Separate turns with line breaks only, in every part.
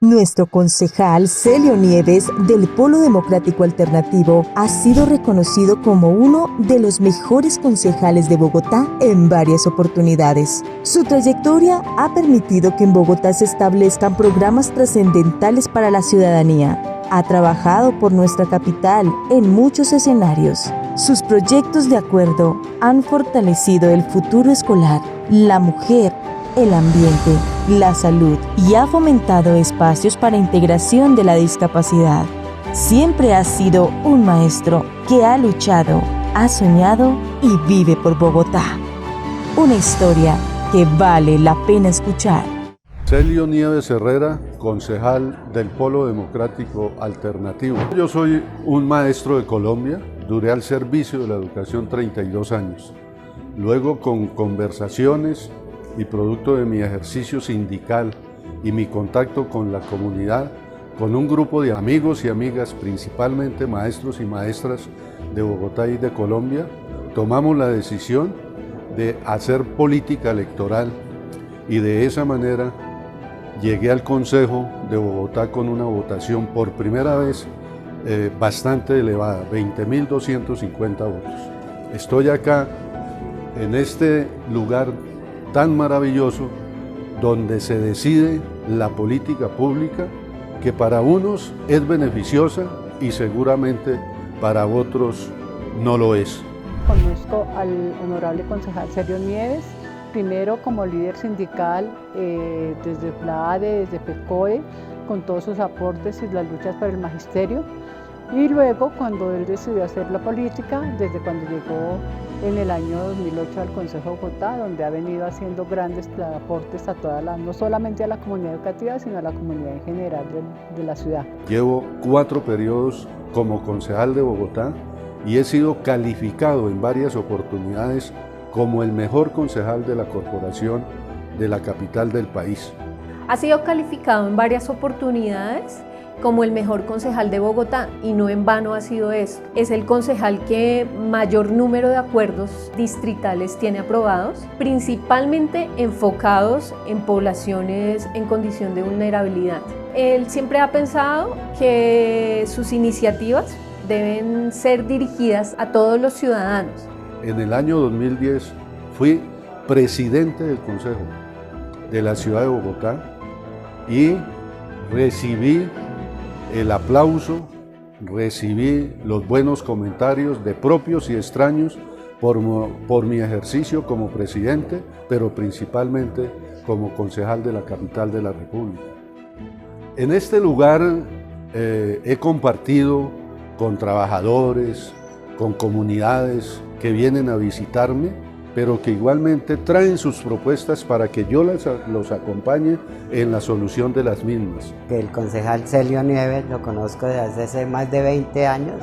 Nuestro concejal Celio Nieves del Polo Democrático Alternativo ha sido reconocido como uno de los mejores concejales de Bogotá en varias oportunidades. Su trayectoria ha permitido que en Bogotá se establezcan programas trascendentales para la ciudadanía. Ha trabajado por nuestra capital en muchos escenarios. Sus proyectos de acuerdo han fortalecido el futuro escolar, la mujer, el ambiente, la salud y ha fomentado espacios para integración de la discapacidad. Siempre ha sido un maestro que ha luchado, ha soñado y vive por Bogotá. Una historia que vale la pena escuchar.
Celio Nieves Herrera, concejal del Polo Democrático Alternativo. Yo soy un maestro de Colombia, duré al servicio de la educación 32 años. Luego, con conversaciones y producto de mi ejercicio sindical y mi contacto con la comunidad, con un grupo de amigos y amigas, principalmente maestros y maestras de Bogotá y de Colombia, tomamos la decisión de hacer política electoral y de esa manera llegué al Consejo de Bogotá con una votación por primera vez bastante elevada, 20.250 votos. Estoy acá en este lugar tan maravilloso donde se decide la política pública que para unos es beneficiosa y seguramente para otros no lo es.
Conozco al honorable concejal Celio Nieves, primero como líder sindical desde PLADE, desde PECOE, con todos sus aportes y las luchas para el magisterio, y luego cuando él decidió hacer la política, desde cuando llegó en el año 2008 al Consejo de Bogotá, donde ha venido haciendo grandes aportes a toda no solamente a la comunidad educativa, sino a la comunidad en general de la ciudad.
Llevo 4 periodos como concejal de Bogotá y he sido calificado en varias oportunidades como el mejor concejal de la corporación de la capital del país.
Ha sido calificado en varias oportunidades como el mejor concejal de Bogotá y no en vano ha sido eso. Es el concejal que mayor número de acuerdos distritales tiene aprobados, principalmente enfocados en poblaciones en condición de vulnerabilidad. Él siempre ha pensado que sus iniciativas deben ser dirigidas a todos los ciudadanos.
En el año 2010 fui presidente del Consejo de la ciudad de Bogotá y recibí el aplauso, recibí los buenos comentarios de propios y extraños por mi ejercicio como presidente, pero principalmente como concejal de la capital de la República. En este lugar he compartido con trabajadores, con comunidades que vienen a visitarme, pero que igualmente traen sus propuestas para que yo los acompañe en la solución de las mismas.
El concejal Celio Nieves lo conozco desde hace más de 20 años.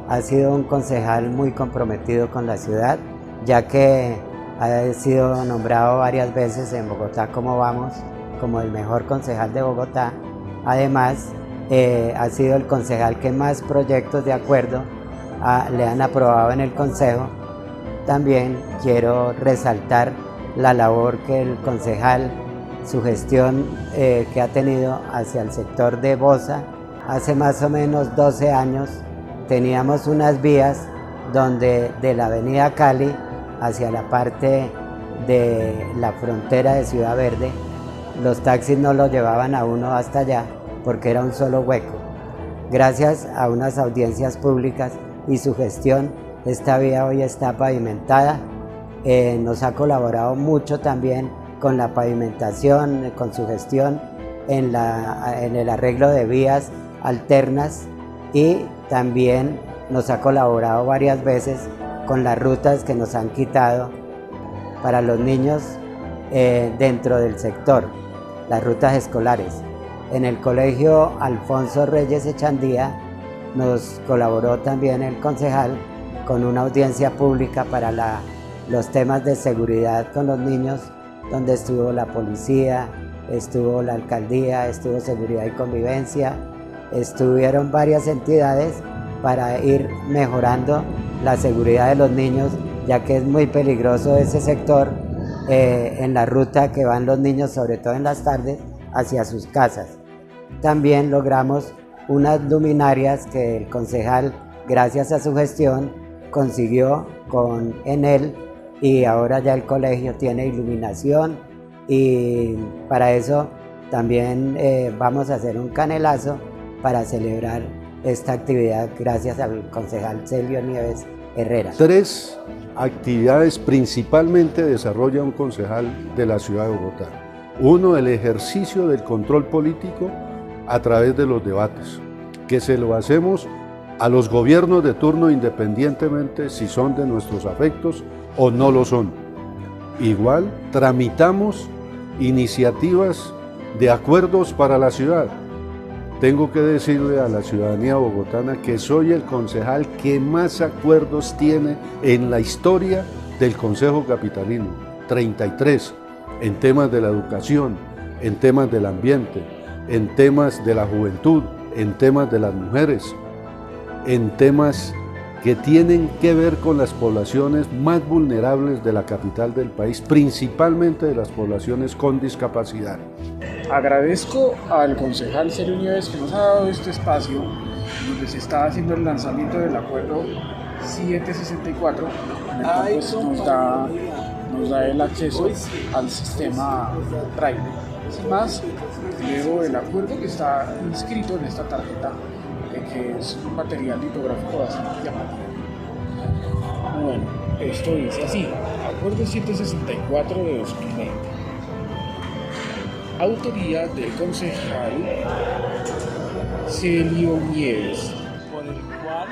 Ha sido un concejal muy comprometido con la ciudad, ya que ha sido nombrado varias veces en Bogotá Como Vamos como el mejor concejal de Bogotá. Además, ha sido el concejal que más proyectos de acuerdo le han aprobado en el Consejo. También quiero resaltar la labor que el concejal, su gestión que ha tenido hacia el sector de Bosa. Hace más o menos 12 años teníamos unas vías donde de la avenida Cali hacia la parte de la frontera de Ciudad Verde, los taxis no lo llevaban a uno hasta allá porque era un solo hueco. Gracias a unas audiencias públicas y su gestión, esta vía hoy está pavimentada. Nos ha colaborado mucho también con la pavimentación, con su gestión en el arreglo de vías alternas, y también nos ha colaborado varias veces con las rutas que nos han quitado para los niños dentro del sector, las rutas escolares. En el colegio Alfonso Reyes Echandía nos colaboró también el concejal con una audiencia pública para los temas de seguridad con los niños, donde estuvo la policía, estuvo la alcaldía, estuvo seguridad y convivencia, estuvieron varias entidades para ir mejorando la seguridad de los niños, ya que es muy peligroso ese sector en la ruta que van los niños, sobre todo en las tardes, hacia sus casas. también logramos unas luminarias que el concejal, gracias a su gestión, consiguió con Enel, y ahora ya el colegio tiene iluminación, y para eso también vamos a hacer un canelazo para celebrar esta actividad gracias al concejal Celio Nieves Herrera.
3 actividades principalmente desarrolla un concejal de la ciudad de Bogotá. 1, el ejercicio del control político a través de los debates, que se lo hacemos a los gobiernos de turno independientemente si son de nuestros afectos o no lo son. Igual tramitamos iniciativas de acuerdos para la ciudad. Tengo que decirle a la ciudadanía bogotana que soy el concejal que más acuerdos tiene en la historia del Consejo Capitalino, 33, en temas de la educación, en temas del ambiente, en temas de la juventud, en temas de las mujeres, en temas que tienen que ver con las poblaciones más vulnerables de la capital del país, principalmente de las poblaciones con discapacidad.
Agradezco al concejal Celio Nieves que nos ha dado este espacio donde se está haciendo el lanzamiento del acuerdo 764, en el cual pues, nos da el acceso al sistema Braille. Sin más, leo el acuerdo que está inscrito en esta tarjeta, que es un material litográfico bastante llamativo. Bueno, esto dice así: Acuerdo 764 de 2020. Autoría del concejal Celio Nieves,
por el cual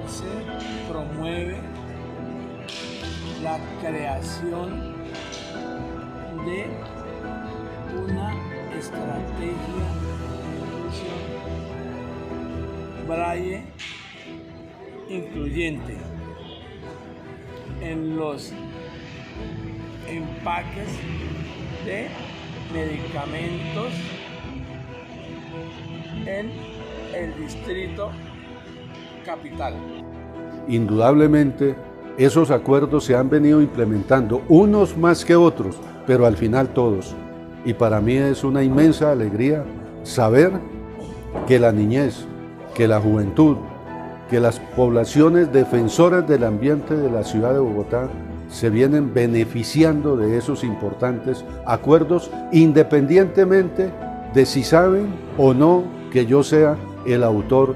se promueve la creación de una estrategia de inclusión Braille incluyente en los empaques de medicamentos en el distrito capital.
Indudablemente, esos acuerdos se han venido implementando, unos más que otros, pero al final todos. Y para mí es una inmensa alegría saber que la niñez, que la juventud, que las poblaciones defensoras del ambiente de la ciudad de Bogotá se vienen beneficiando de esos importantes acuerdos, independientemente de si saben o no que yo sea el autor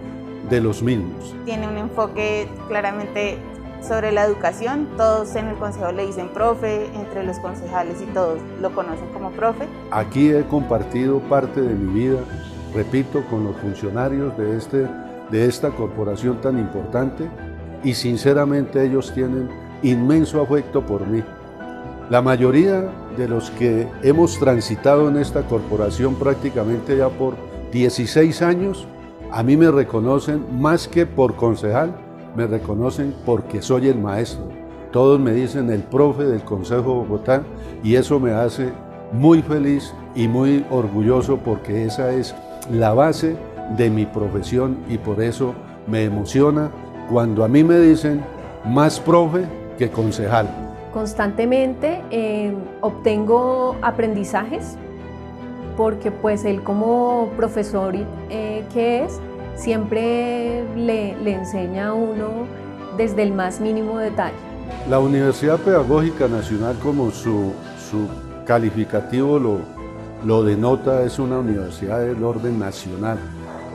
de los mismos.
Tiene un enfoque claramente sobre la educación. Todos en el consejo le dicen profe, entre los concejales y todos lo conocen como profe.
Aquí he compartido parte de mi vida, repito, con los funcionarios de esta corporación tan importante, y sinceramente ellos tienen inmenso afecto por mí. La mayoría de los que hemos transitado en esta corporación prácticamente ya por 16 años, a mí me reconocen más que por concejal, me reconocen porque soy el maestro. Todos me dicen el profe del Consejo de Bogotá, y eso me hace muy feliz y muy orgulloso porque esa es la base de mi profesión, y por eso me emociona cuando a mí me dicen más profe que concejal.
Constantemente obtengo aprendizajes porque pues él como profesor que es, siempre le enseña a uno desde el más mínimo detalle.
La Universidad Pedagógica Nacional, como su calificativo lo denota, es una universidad del orden nacional.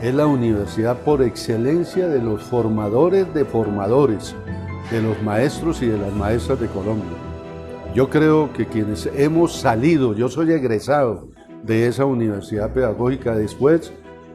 Es la universidad por excelencia de los formadores de formadores, de los maestros y de las maestras de Colombia. Yo creo que quienes hemos salido, yo soy egresado de esa universidad pedagógica después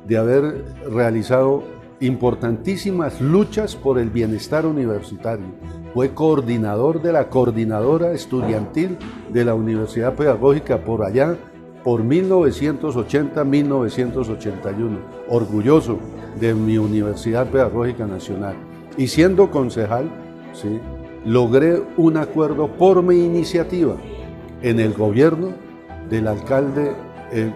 de haber realizado importantísimas luchas por el bienestar universitario. Fue coordinador de la coordinadora estudiantil de la Universidad Pedagógica por allá, por 1980-1981. Orgulloso de mi Universidad Pedagógica Nacional. Y siendo concejal, ¿sí?, logré un acuerdo por mi iniciativa en el gobierno del alcalde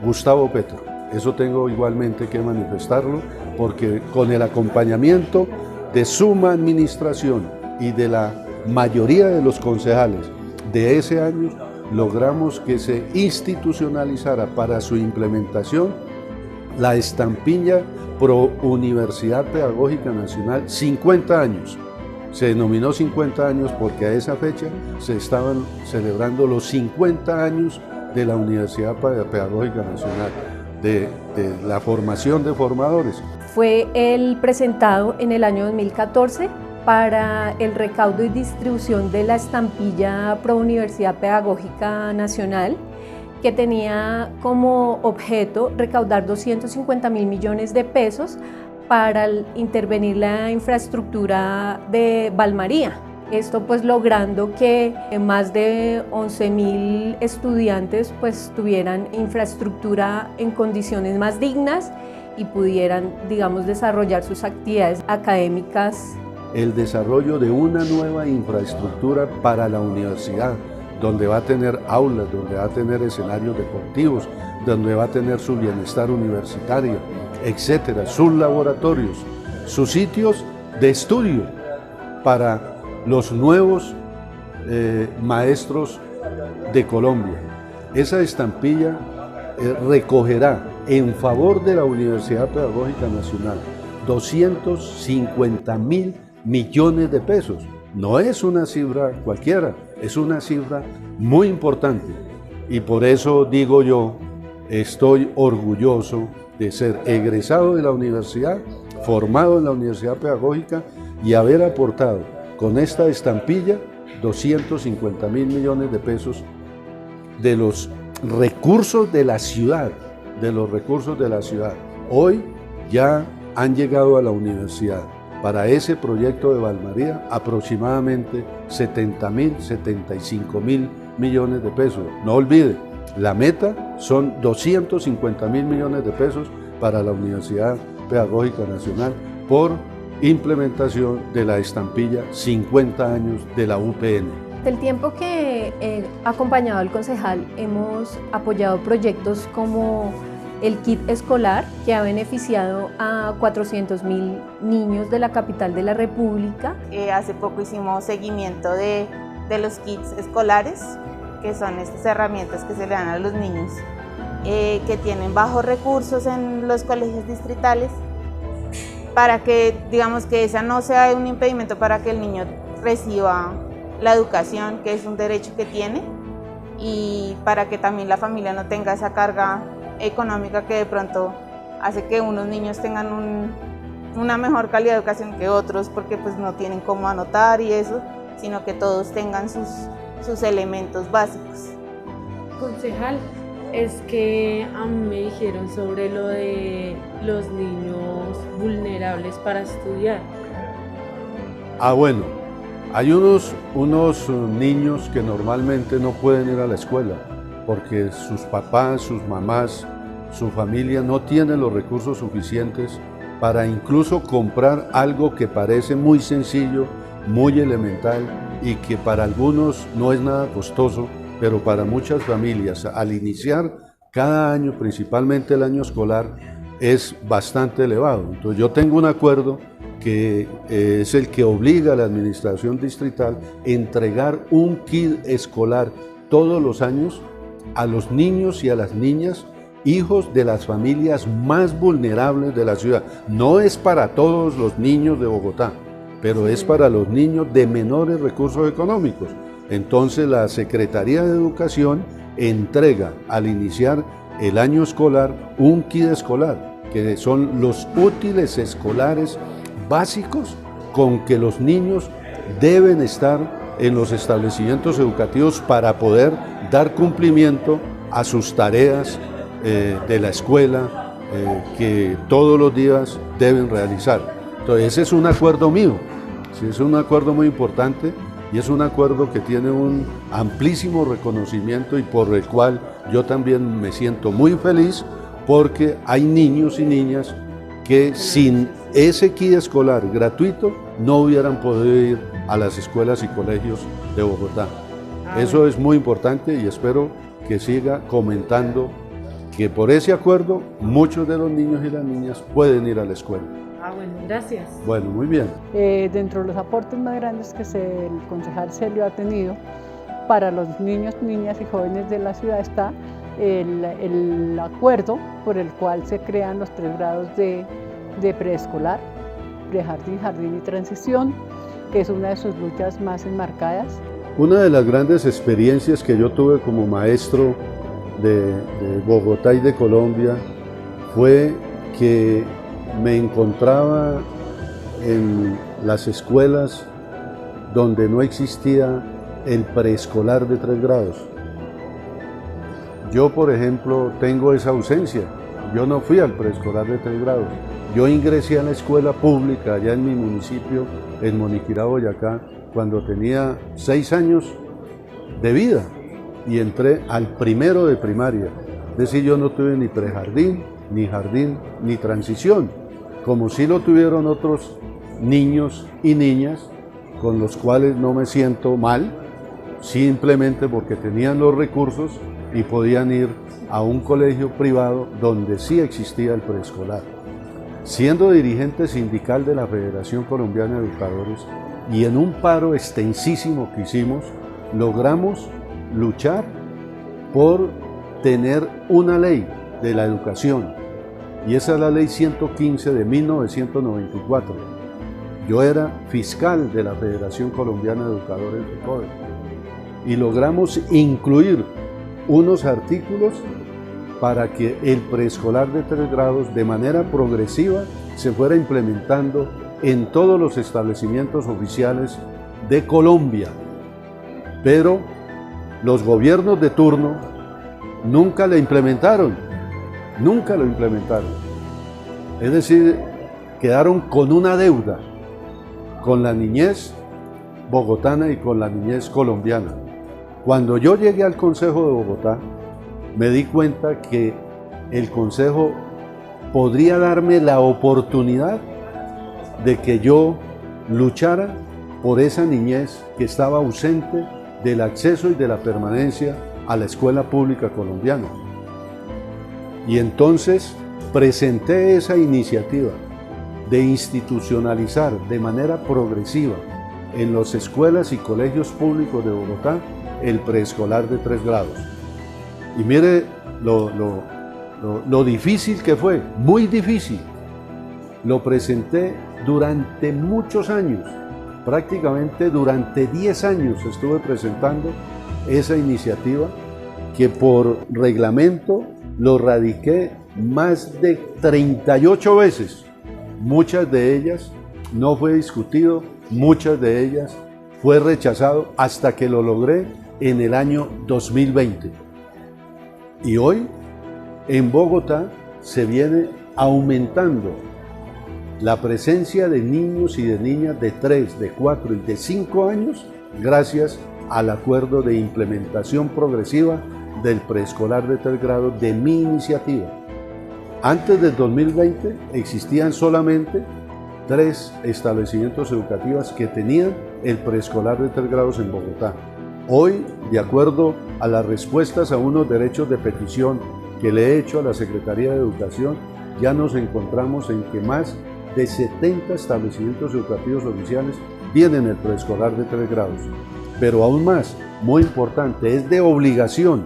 Gustavo Petro. Eso tengo igualmente que manifestarlo, porque con el acompañamiento de suma administración y de la mayoría de los concejales de ese año, logramos que se institucionalizara para su implementación la estampilla Pro Universidad Pedagógica Nacional 50 años. Se denominó 50 años porque a esa fecha se estaban celebrando los 50 años de la Universidad Pedagógica Nacional, de la formación de formadores.
Fue el presentado en el año 2014 para el recaudo y distribución de la estampilla Pro Universidad Pedagógica Nacional, que tenía como objeto recaudar 250.000 millones de pesos para intervenir la infraestructura de Valmaría. Esto pues logrando que más de 11.000 estudiantes pues tuvieran infraestructura en condiciones más dignas y pudieran, digamos, desarrollar sus actividades académicas.
El desarrollo de una nueva infraestructura para la universidad, donde va a tener aulas, donde va a tener escenarios deportivos, donde va a tener su bienestar universitario, etcétera, sus laboratorios, sus sitios de estudio para los nuevos maestros de Colombia. Esa estampilla recogerá en favor de la Universidad Pedagógica Nacional 250.000 millones de pesos. No es una cifra cualquiera, es una cifra muy importante y por eso digo yo, estoy orgulloso de ser egresado de la universidad, formado en la Universidad Pedagógica y haber aportado con esta estampilla 250.000 millones de pesos de los recursos de la ciudad, Hoy ya han llegado a la universidad para ese proyecto de Valmaría aproximadamente 70.000, 75.000 millones de pesos. No olvide, la meta son 250.000 millones de pesos para la Universidad Pedagógica Nacional por implementación de la estampilla 50 años de la UPN.
El tiempo que he acompañado al concejal hemos apoyado proyectos como el kit escolar, que ha beneficiado a 400.000 niños de la capital de la República.
Hace poco hicimos seguimiento de los kits escolares, que son estas herramientas que se le dan a los niños que tienen bajos recursos en los colegios distritales, para que, digamos, que esa no sea un impedimento para que el niño reciba la educación, que es un derecho que tiene, y para que también la familia no tenga esa carga económica que de pronto hace que unos niños tengan una mejor calidad de educación que otros porque pues no tienen cómo anotar y eso, sino que todos tengan sus elementos básicos.
Concejal, es que a mí me dijeron sobre lo de los niños vulnerables para estudiar.
Bueno, hay unos niños que normalmente no pueden ir a la escuela porque sus papás, sus mamás, su familia no tienen los recursos suficientes para incluso comprar algo que parece muy sencillo, muy elemental y que para algunos no es nada costoso, pero para muchas familias al iniciar cada año, principalmente el año escolar, es bastante elevado. Entonces yo tengo un acuerdo que es el que obliga a la administración distrital a entregar un kit escolar todos los años a los niños y a las niñas, hijos de las familias más vulnerables de la ciudad. No es para todos los niños de Bogotá, pero es para los niños de menores recursos económicos. Entonces la Secretaría de Educación entrega al iniciar el año escolar un kit escolar, que son los útiles escolares básicos con que los niños deben estar en los establecimientos educativos para poder dar cumplimiento a sus tareas de la escuela que todos los días deben realizar. Entonces ese es un acuerdo mío, sí, es un acuerdo muy importante y es un acuerdo que tiene un amplísimo reconocimiento y por el cual yo también me siento muy feliz porque hay niños y niñas que sin ese kit escolar gratuito no hubieran podido ir a las escuelas y colegios de Bogotá. Eso es muy importante y espero que siga comentando que por ese acuerdo muchos de los niños y las niñas pueden ir a la escuela.
Bueno, gracias.
Bueno, muy bien.
Dentro de los aportes más grandes que el concejal Celio ha tenido para los niños, niñas y jóvenes de la ciudad está el acuerdo por el cual se crean los 3 grados de preescolar, prejardín, jardín y transición, que es una de sus luchas más enmarcadas.
Una de las grandes experiencias que yo tuve como maestro de Bogotá y de Colombia fue que me encontraba en las escuelas donde no existía el preescolar de 3 grados. Yo, por ejemplo, tengo esa ausencia. Yo no fui al preescolar de 3 grados. Yo ingresé a la escuela pública allá en mi municipio, en Moniquirá, Boyacá, cuando tenía 6 años de vida y entré al primero de primaria. Es decir, yo no tuve ni prejardín, ni jardín, ni transición, como sí lo tuvieron otros niños y niñas con los cuales no me siento mal, simplemente porque tenían los recursos y podían ir a un colegio privado donde sí existía el preescolar. Siendo dirigente sindical de la Federación Colombiana de Educadores y en un paro extensísimo que hicimos, logramos luchar por tener una ley de la educación, y esa es la ley 115 de 1994. Yo era fiscal de la Federación Colombiana de Educadores de FECODE y logramos incluir unos artículos para que el preescolar de 3 grados de manera progresiva se fuera implementando en todos los establecimientos oficiales de Colombia. Pero los gobiernos de turno nunca lo implementaron. Es decir, quedaron con una deuda con la niñez bogotana y con la niñez colombiana. Cuando yo llegué al Consejo de Bogotá, me di cuenta que el Consejo podría darme la oportunidad de que yo luchara por esa niñez que estaba ausente del acceso y de la permanencia a la escuela pública colombiana. Y entonces presenté esa iniciativa de institucionalizar de manera progresiva en las escuelas y colegios públicos de Bogotá el preescolar de 3 grados. Y mire lo difícil que fue, muy difícil. Lo presenté durante muchos años, prácticamente durante 10 años estuve presentando esa iniciativa que por reglamento lo radiqué más de 38 veces. Muchas de ellas no fue discutido, muchas de ellas fue rechazado hasta que lo logré en el año 2020. Y hoy en Bogotá se viene aumentando la presencia de niños y de niñas de 3, de 4 y de 5 años gracias al acuerdo de implementación progresiva del preescolar de 3 grados de mi iniciativa. Antes del 2020 existían solamente 3 establecimientos educativos que tenían el preescolar de 3 grados en Bogotá. Hoy, de acuerdo a las respuestas a unos derechos de petición que le he hecho a la Secretaría de Educación, ya nos encontramos en que más de 70 establecimientos educativos oficiales tienen el preescolar de 3 grados. Pero aún más, muy importante, es de obligación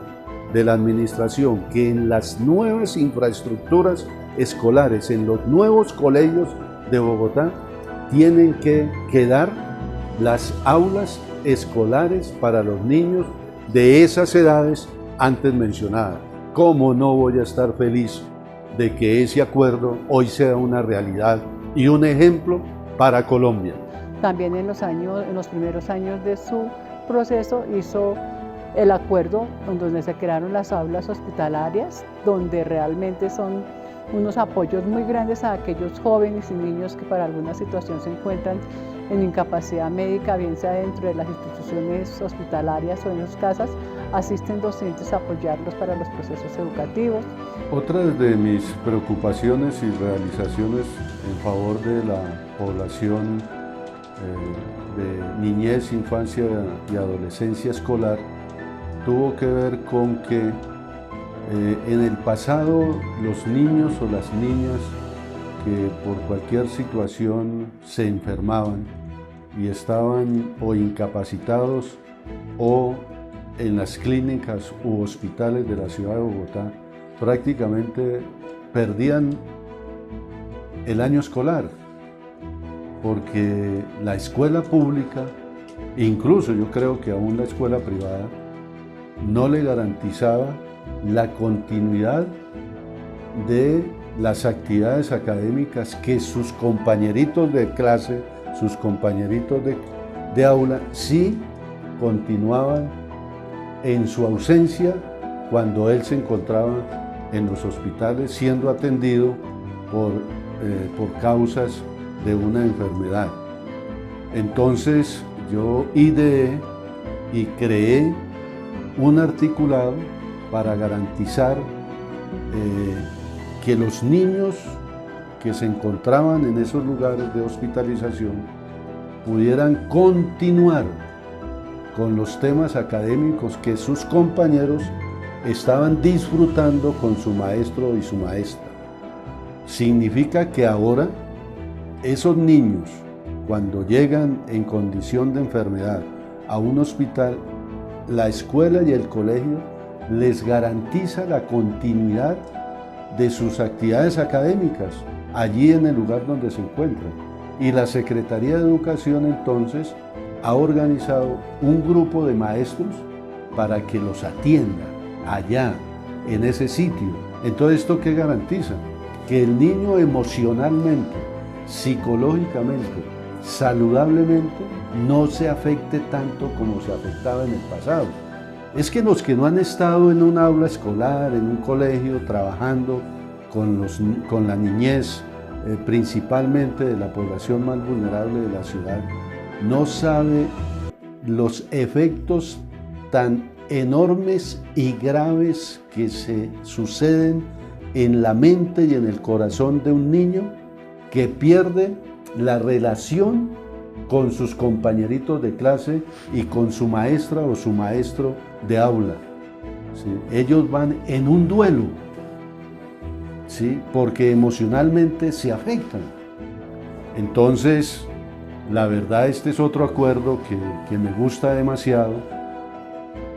de la administración que en las nuevas infraestructuras escolares, en los nuevos colegios de Bogotá, tienen que quedar las aulas escolares para los niños de esas edades antes mencionadas. ¿Cómo no voy a estar feliz de que ese acuerdo hoy sea una realidad y un ejemplo para Colombia?
También en los primeros años de su proceso hizo el acuerdo donde se crearon las aulas hospitalarias, donde realmente son unos apoyos muy grandes a aquellos jóvenes y niños que para alguna situación se encuentran en incapacidad médica, bien sea dentro de las instituciones hospitalarias o en sus casas, asisten docentes a apoyarlos para los procesos educativos.
Otra de mis preocupaciones y realizaciones en favor de la población de niñez, infancia y adolescencia escolar tuvo que ver con que en el pasado los niños o las niñas que por cualquier situación se enfermaban y estaban o incapacitados o en las clínicas u hospitales de la ciudad de Bogotá prácticamente perdían el año escolar, porque la escuela pública, incluso yo creo que aún la escuela privada, no le garantizaba la continuidad de las actividades académicas que sus compañeritos de clase, sus compañeritos de aula, sí continuaban en su ausencia cuando él se encontraba en los hospitales siendo atendido por causas de una enfermedad. Entonces yo ideé y creé un articulado para garantizar que los niños que se encontraban en esos lugares de hospitalización pudieran continuar con los temas académicos que sus compañeros estaban disfrutando con su maestro y su maestra. Significa que ahora esos niños, cuando llegan en condición de enfermedad a un hospital, la escuela y el colegio les garantiza la continuidad de sus actividades académicas allí en el lugar donde se encuentran. Y la Secretaría de Educación entonces ha organizado un grupo de maestros para que los atienda allá, en ese sitio. Entonces, ¿esto qué garantiza? Que el niño emocionalmente, psicológicamente, saludablemente, no se afecte tanto como se afectaba en el pasado. Es que los que no han estado en un aula escolar, en un colegio, trabajando con la niñez, principalmente de la población más vulnerable de la ciudad, no sabe los efectos tan enormes y graves que se suceden en la mente y en el corazón de un niño que pierde la relación con sus compañeritos de clase y con su maestra o su maestro de aula. ¿Sí? Ellos van en un duelo, ¿sí? Porque emocionalmente se afectan. Entonces, la verdad, este es otro acuerdo que me gusta demasiado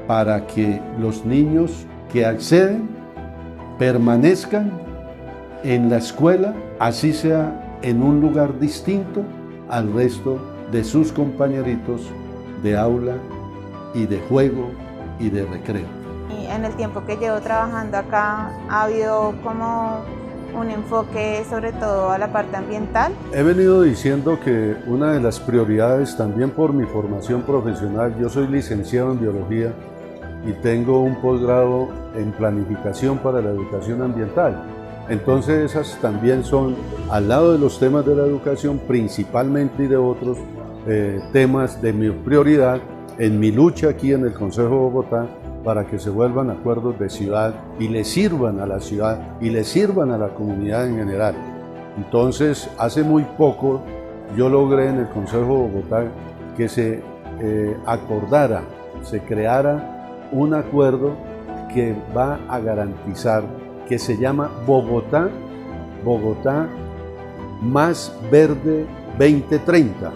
para que los niños que acceden permanezcan en la escuela, así sea en un lugar distinto al resto de sus compañeritos de aula y de juego y de recreo.
En el tiempo que llevo trabajando acá ha habido como un enfoque sobre todo a la parte ambiental.
He venido diciendo que una de las prioridades, también por mi formación profesional, yo soy licenciado en biología y tengo un posgrado en planificación para la educación ambiental. Entonces esas también son, al lado de los temas de la educación principalmente y de otros temas de mi prioridad en mi lucha aquí en el Consejo de Bogotá para que se vuelvan acuerdos de ciudad y le sirvan a la ciudad y le sirvan a la comunidad en general. Entonces, hace muy poco yo logré en el Consejo de Bogotá que se acordara, se creara un acuerdo que va a garantizar, que se llama Bogotá Más Verde 2030.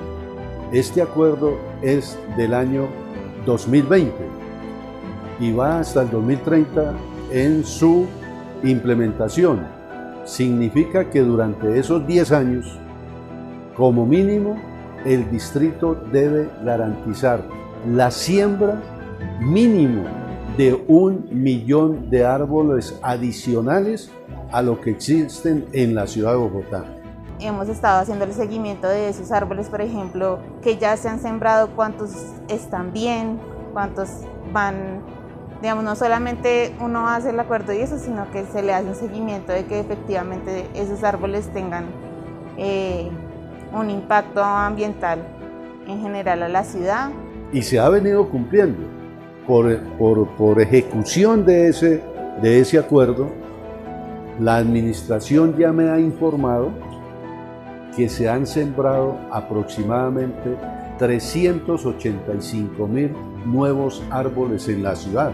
Este acuerdo es del año 2020 y va hasta el 2030 en su implementación. Significa que durante esos 10 años, como mínimo, el distrito debe garantizar la siembra mínimo de 1 millón de árboles adicionales a lo que existen en la ciudad de Bogotá.
Hemos estado haciendo el seguimiento de esos árboles, por ejemplo, que ya se han sembrado, cuántos están bien, cuántos van, digamos, no solamente uno hace el acuerdo y eso, sino que se le hace un seguimiento de que efectivamente esos árboles tengan un impacto ambiental en general a la ciudad.
Y se ha venido cumpliendo por ejecución de ese acuerdo. La administración ya me ha informado que se han sembrado aproximadamente 385.000 nuevos árboles en la ciudad.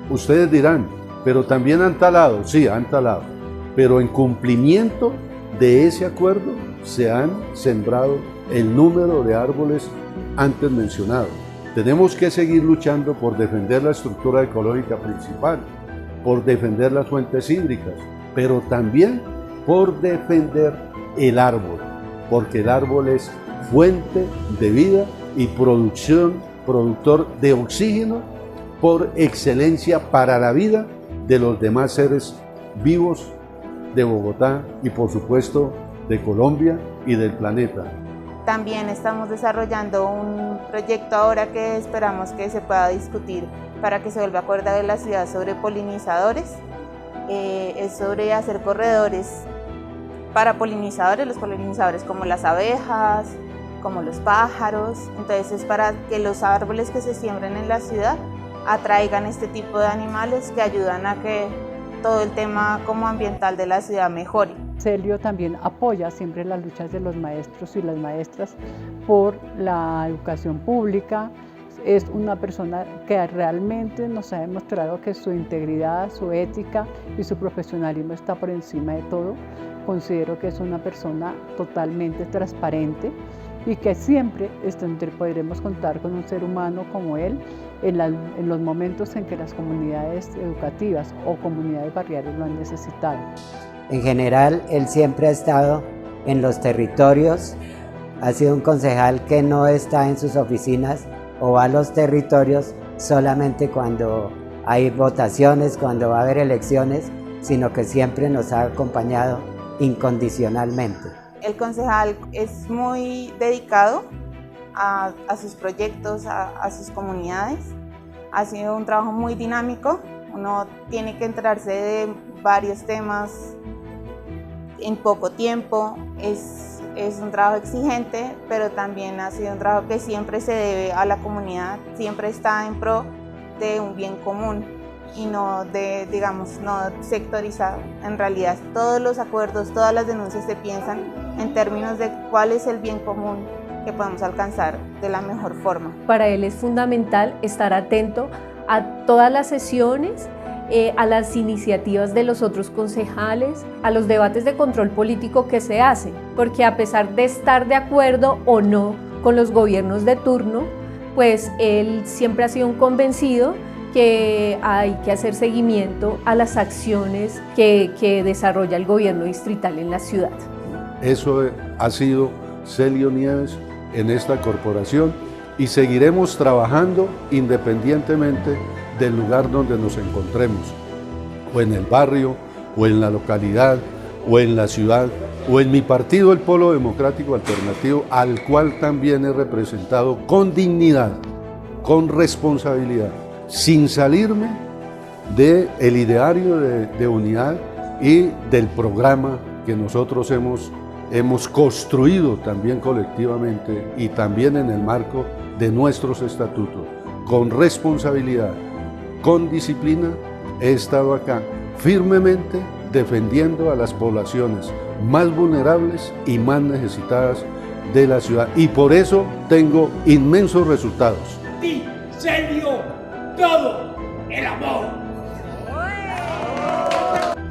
Ustedes dirán, pero también han talado. Sí, han talado, pero en cumplimiento de ese acuerdo se han sembrado el número de árboles antes mencionado. Tenemos que seguir luchando por defender la estructura ecológica principal, por defender las fuentes hídricas, pero también por defender el árbol, porque el árbol es fuente de vida y productor de oxígeno por excelencia para la vida de los demás seres vivos de Bogotá y por supuesto de Colombia y del planeta.
También estamos desarrollando un proyecto ahora que esperamos que se pueda discutir para que se vuelva acuerdo de la ciudad sobre polinizadores. Es sobre hacer corredores para polinizadores, los polinizadores como las abejas, como los pájaros. Entonces es para que los árboles que se siembren en la ciudad atraigan este tipo de animales que ayudan a que todo el tema como ambiental de la ciudad mejore.
Celio también apoya siempre las luchas de los maestros y las maestras por la educación pública. Es una persona que realmente nos ha demostrado que su integridad, su ética y su profesionalismo está por encima de todo. Considero que es una persona totalmente transparente y que siempre podremos contar con un ser humano como él en los momentos en que las comunidades educativas o comunidades barriales lo han necesitado.
En general, él siempre ha estado en los territorios, ha sido un concejal que no está en sus oficinas o va a los territorios solamente cuando hay votaciones, cuando va a haber elecciones, sino que siempre nos ha acompañado incondicionalmente.
El concejal es muy dedicado a sus proyectos, a sus comunidades. Ha sido un trabajo muy dinámico, uno tiene que enterarse de varios temas en poco tiempo. Es un trabajo exigente, pero también ha sido un trabajo que siempre se debe a la comunidad, siempre está en pro de un bien común y no no sectorizado. En realidad todos los acuerdos, todas las denuncias se piensan en términos de cuál es el bien común que podemos alcanzar de la mejor forma.
Para él es fundamental estar atento a todas las sesiones, a las iniciativas de los otros concejales, a los debates de control político que se hacen, porque a pesar de estar de acuerdo o no con los gobiernos de turno, pues él siempre ha sido un convencido que hay que hacer seguimiento a las acciones que desarrolla el gobierno distrital en la ciudad.
Eso ha sido Celio Nieves en esta corporación y seguiremos trabajando independientemente del lugar donde nos encontremos, o en el barrio, o en la localidad, o en la ciudad, o en mi partido, el Polo Democrático Alternativo, al cual también he representado con dignidad, con responsabilidad, sin salirme del ideario de unidad y del programa que nosotros hemos construido también colectivamente y también en el marco de nuestros estatutos. Con responsabilidad, con disciplina, he estado acá firmemente defendiendo a las poblaciones más vulnerables y más necesitadas de la ciudad, y por eso tengo inmensos resultados.
Di, Celio, todo el amor.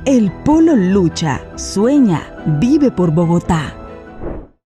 El Polo lucha, sueña, vive por Bogotá.